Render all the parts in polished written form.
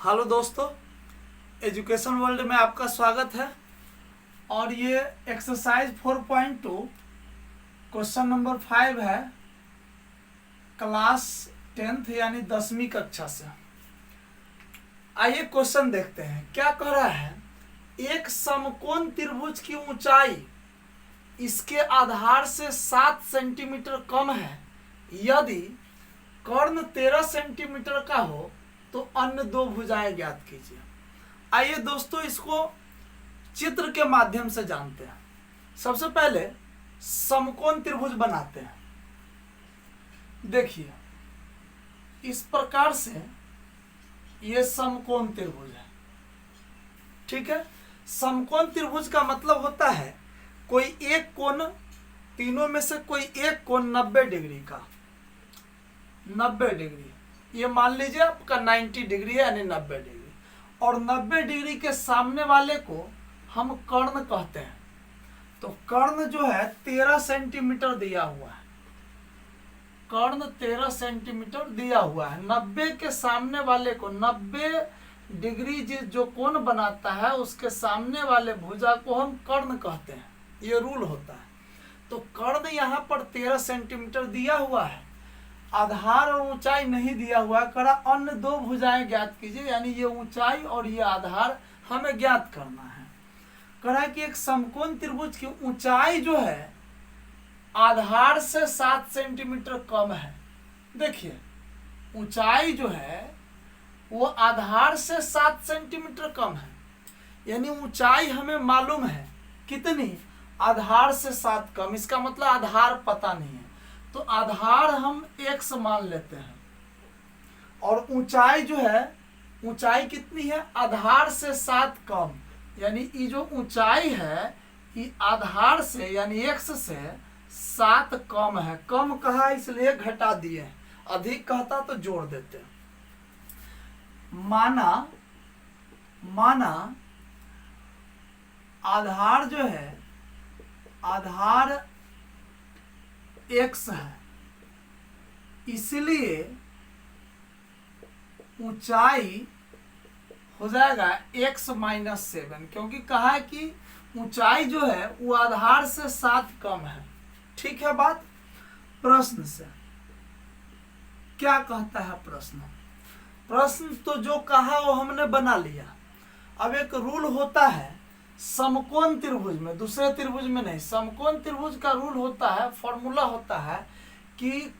Hello दोस्तों, education world में आपका स्वागत है। और ये एक्सरसाइज 4.2 क्वेश्चन नंबर 5 है, क्लास 10th यानी 10वीं कक्षा से। आइए क्वेश्चन देखते हैं क्या कह रहा है। एक समकोण त्रिभुज की ऊंचाई इसके आधार से 7 सेंटीमीटर कम है। यदि कर्ण 13 सेंटीमीटर का हो तो अन्य दो भुजाएं ज्ञात कीजिए। आइए दोस्तों इसको चित्र के माध्यम से जानते हैं। सबसे पहले समकोण त्रिभुज बनाते हैं। देखिए इस प्रकार से ये समकोण त्रिभुज है, ठीक है। समकोण त्रिभुज का मतलब होता है कोई एक कोण, तीनों में से कोई एक कोण 90 डिग्री का, 90 डिग्री, ये मान लीजिए आपका 90 डिग्री है यानी 90 डिग्री, और 90 डिग्री के सामने वाले को हम कर्ण कहते हैं। तो कर्ण जो है 13 सेंटीमीटर दिया हुआ है, कर्ण 13 सेंटीमीटर दिया हुआ है। 90 के सामने वाले को, 90 डिग्री जो कोण बनाता है उसके सामने वाले भुजा को हम कर्ण कहते हैं, ये रूल होता है। तो कर्ण यहाँ पर 13 सेंटीमीटर दिया हुआ है, आधार और ऊंचाई नहीं दिया हुआ है। करा अन्य दो भुजाएं ज्ञात कीजिए, यानी ये ऊंचाई और ये आधार हमें ज्ञात करना है। करा कि एक समकोण त्रिभुज की ऊंचाई जो है आधार से 7 सेंटीमीटर कम है। देखिए ऊंचाई जो है वो आधार से 7 सेंटीमीटर कम है, यानी ऊंचाई हमें मालूम है कितनी, आधार से 7 कम। इसका मतलब आधार पता नहीं है, तो आधार हम x मान लेते हैं। और ऊंचाई जो है, ऊंचाई कितनी है, आधार से 7 कम, यानी ये जो ऊंचाई है ये आधार से यानी x से 7 कम है। कम कहा इसलिए घटा दिए, अधिक कहता तो जोड़ देते। माना आधार जो है, आधार x है, इसलिए ऊंचाई हो जाएगा x माइनस 7, क्योंकि कहा है कि ऊंचाई जो है वो आधार से 7 कम है। ठीक है बात। प्रश्न से क्या कहता है प्रश्न तो जो कहा वो हमने बना लिया। अब एक रूल होता है समकोण त्रिभुज में, दूसरे त्रिभुज में नहीं। समकोण त्रिभुज का रूल होता है, फॉर्मूला होता है कि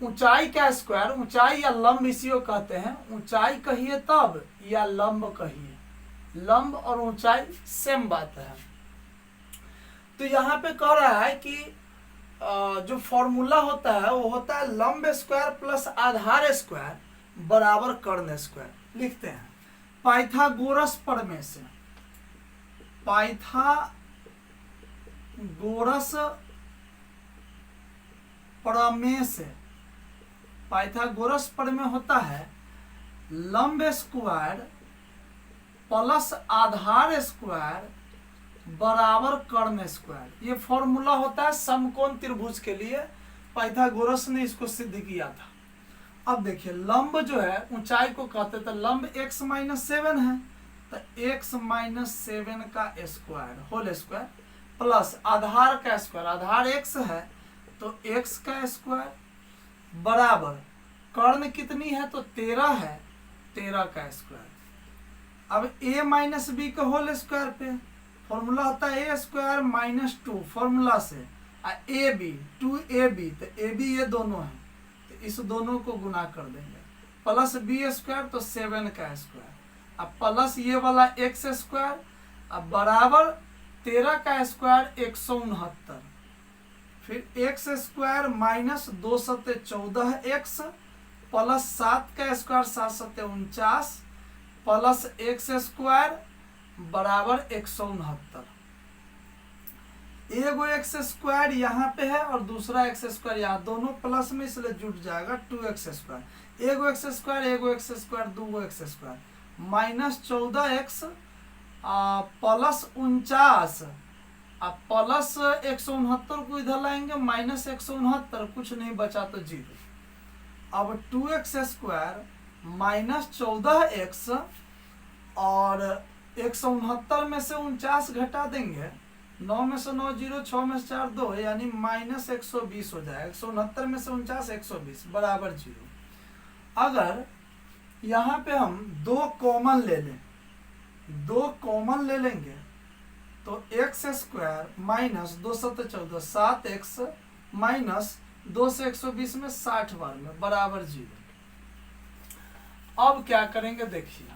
ऊंचाई का स्क्वायर, ऊंचाई या लंब इसी को कहते हैं, ऊंचाई कहिए तब या लंब कहिए, लंब और ऊंचाई सेम बात है। तो यहाँ पे कह रहा है कि जो फॉर्मूला होता है वो होता है लंब स्क्वायर प्लस आधार स्क्वायर बराबर कर्ण स्क्वायर। लिखते हैं पाइथागोरस प्रमेय से, पाइथागोरस प्रमेय से, पाइथागोरस प्रमेय होता है लंब स्क्वायर प्लस आधार स्क्वायर बराबर कर्ण स्क्वायर। ये फॉर्मूला होता है समकोण त्रिभुज के लिए, पाइथागोरस ने इसको सिद्ध किया था। अब देखिए लंब जो है ऊंचाई को कहते थे, लंब x माइनस 7 है, तो x माइनस 7 का स्क्वायर होल स्क्वायर प्लस आधार का स्क्वायर, आधार x है तो x का स्क्वायर बराबर कर्ण कितनी है तो 13 है, 13 का स्क्वायर। अब a माइनस बी का होल स्क्वायर पे फॉर्मूला होता है a स्क्वायर माइनस 2 फॉर्मूला से, ए बी 2ab, तो ab ये दोनों है तो इस दोनों को गुना कर देंगे, प्लस बी स्क्वायर तो 7 का स्क्वायर, अब प्लस ये वाला x स्क्वायर, अब बराबर 13 का स्क्वायर 169, फिर x स्क्वायर माइनस 2 सत्ते 14x प्लस 7 का स्क्वायर 7 सत्ते 49 प्लस x स्क्वायर बराबर 169। एगो x स्क्वायर यहाँ पे है और दूसरा x स्क्वायर यहाँ, दोनों प्लस में इसलिए जुट जाएगा 2x स्क्वायर। एगो x स्क्वायर, एगो x स्क्वायर, दूगो x square, minus 14x plus 49, अब प्लस 169 को इधर लाएंगे, माइनस 169, कुछ नहीं बचा तो 0। अब 2x स्क्वायर -14x और 169 में से 49 घटा देंगे, 9 में से 9 0, 6 में से 4 2, यानी -120 हो जाएगा। 169 में से 49 120 बराबर 0। अगर यहाँ पे हम 2 कॉमन ले लें, 2 कॉमन ले लेंगे तो x² माइनस 2 7 14, 7x माइनस 2 से 120 में 60 बार में बराबर 0। अब क्या करेंगे देखिए,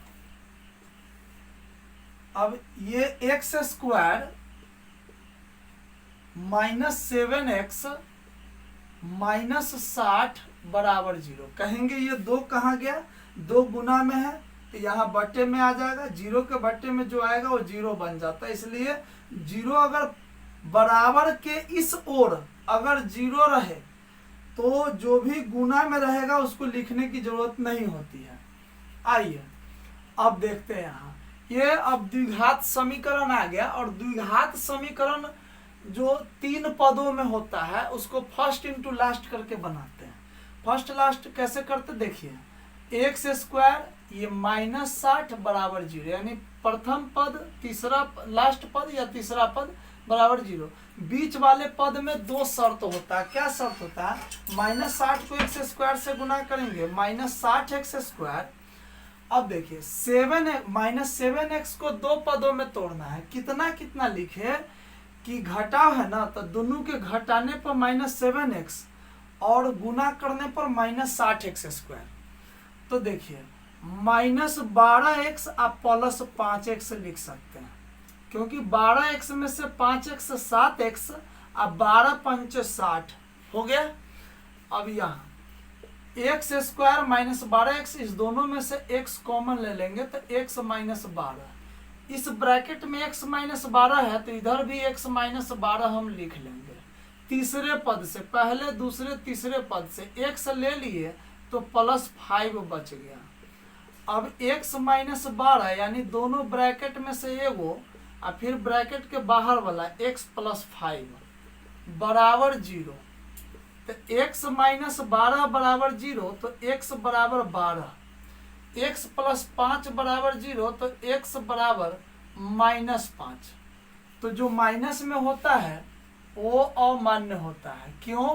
अब ये x² माइनस 7x माइनस 60 बराबर 0 कहेंगे। ये 2 कहाँ गया, 2 गुना में है तो यहाँ बट्टे में आ जाएगा, 0 के बट्टे में जो आएगा वो 0 बन जाता है। इसलिए 0 अगर बराबर के इस ओर अगर 0 रहे तो जो भी गुना में रहेगा उसको लिखने की जरूरत नहीं होती है। आइए अब देखते हैं, यहाँ ये अब द्विघात समीकरण आ गया। और द्विघात समीकरण जो 3 पदों में होता है उसको फर्स्ट इंटू लास्ट करके बनाते हैं। फर्स्ट लास्ट कैसे करते देखिए, x² ये -60 बराबर 0, यानी प्रथम पद तीसरा लास्ट पद या तीसरा पद बराबर 0। बीच वाले पद में 2 शर्त होता है। क्या शर्त होता है, -60 को x² से गुना करेंगे, -60x²। अब देखिए -7x को 2 पदों में तोड़ना है। कितना कितना लिखे कि घटाव है ना, तो दोनों के घटाने पर -7x और गुना करने पर -60x²। तो देखिए -12x आप +5x लिख सकते हैं, क्योंकि 12x में से 5x 7x अब 12 पंच 60 हो गया। अब यहाँ x² माइनस 12x, इस दोनों में से x कॉमन ले लेंगे तो x माइनस 12। इस ब्रैकेट में x माइनस 12 है तो इधर भी x माइनस 12 हम लिख लेंगे। तीसरे पद से, पहले दूसरे तीसरे पद से x ले लिए तो +5 बच गया। अब x माइनस 12 यानी दोनों ब्रैकेट में से एगो और फिर ब्रैकेट के बाहर वाला x + 5 बराबर 0। तो x माइनस 12 बराबर 0 तो x बराबर 12, x + 5 बराबर 0 तो x बराबर -5। तो जो माइनस में होता है वो अमान्य होता है। क्यों?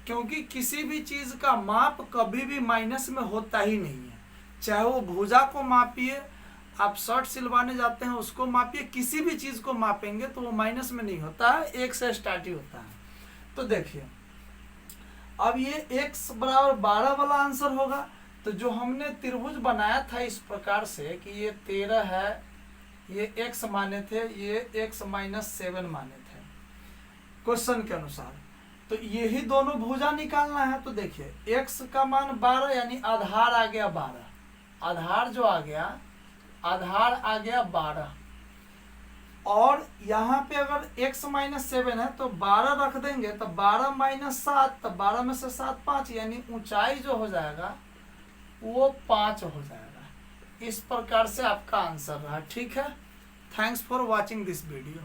क्योंकि किसी भी चीज का माप कभी भी माइनस में होता ही नहीं है। चाहे वो भुजा को मापिए, आप शर्ट सिलवाने जाते हैं उसको मापिए, किसी भी चीज को मापेंगे तो वो माइनस में नहीं होता है, 1 से स्टार्ट ही होता है। तो देखिए अब ये x बराबर 12 वाला आंसर होगा। तो जो हमने त्रिभुज बनाया था इस प्रकार से कि ये 13 है, ये x माने थे, ये x -7 माने थे क्वेश्चन के अनुसार, तो यही दोनों भुजा निकालना है। तो देखिए x का मान 12 यानी आधार आ गया 12, आधार जो आ गया, आधार आ गया 12। और यहाँ पे अगर x -7 है तो 12 रख देंगे तो 12 - 7, तो 12 में से 7 5, यानी ऊंचाई जो हो जाएगा वो 5 हो जाएगा। इस प्रकार से आपका आंसर रहा। ठीक है, thanks for watching this video.